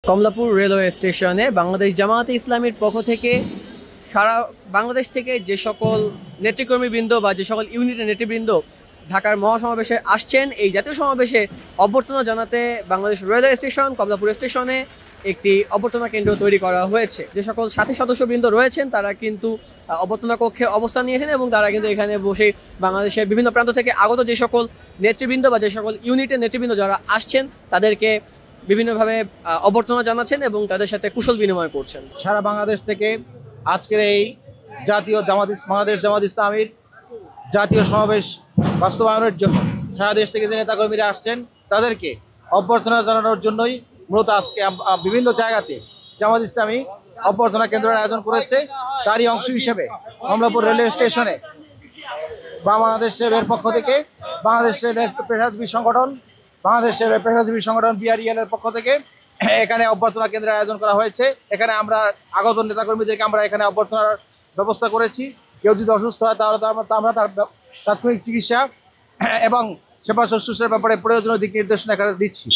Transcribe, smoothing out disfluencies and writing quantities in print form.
Kamalapur railway স্টেশনে বাংলাদেশ জামায়াতে ইসলামীর পক্ষ থেকে সারা বাংলাদেশ থেকে যে সকল নেতৃকর্মীবৃন্দ বা যে সকল ইউনিটের নেতৃবৃন্দ ঢাকার মহাসমাবেশে আসছেন, এই জাতীয় সমাবেশে অভ্যর্থনা জানাতে বাংলাদেশ রেলওয়ে স্টেশন কমলাপুর স্টেশনে একটি অভ্যর্থনা কেন্দ্র তৈরি করা হয়েছে। যে সকল সাথী সদস্যবৃন্দ রয়েছেন তারা কিন্তু অভ্যর্থনা কক্ষে অবস্থান নিয়েছেন এবং তারা কিন্তু এখানে বসে বাংলাদেশের বিভিন্ন প্রান্ত থেকে আগত যে সকল নেতৃবৃন্দ বা যে সকল ইউনিটের নেতৃবৃন্দ যারা আসছেন তাদেরকে বিভিন্নভাবে অভ্যর্থনা জানাচ্ছেন এবং তাদের সাথে কুশল বিনিময় করছেন। সারা বাংলাদেশ থেকে আজকের এই বাংলাদেশ জামাত ইসলামীর জাতীয় সমাবেশ বাস্তবায়নের জন্য সারা দেশ থেকে যে নেতাকর্মীরা আসছেন তাদেরকে অভ্যর্থনা জানানোর জন্যই মূলত আজকে বিভিন্ন জায়গাতে জামাত ইসলামী অভ্যর্থনা কেন্দ্রের আয়োজন করেছে। তারই অংশ হিসেবে কমলাপুর রেলওয়ে স্টেশনে বাংলাদেশ রেলের পক্ষ থেকে বাংলাদেশের পেশাজীবী সংগঠন BREL এর পক্ষ থেকে এখানে অভ্যর্থনা কেন্দ্রের আয়োজন করা হয়েছে। এখানে আমরা আগত নেতাকর্মীদেরকে আমরা এখানে অভ্যর্থনার ব্যবস্থা করেছি। কেউ যদি অসুস্থ হয় তাহলে আমরা তার তাৎক্ষণিক চিকিৎসা এবং সেবা শুশ্রূষার ব্যাপারে প্রয়োজনীয় দিক নির্দেশনা এখানে দিচ্ছি।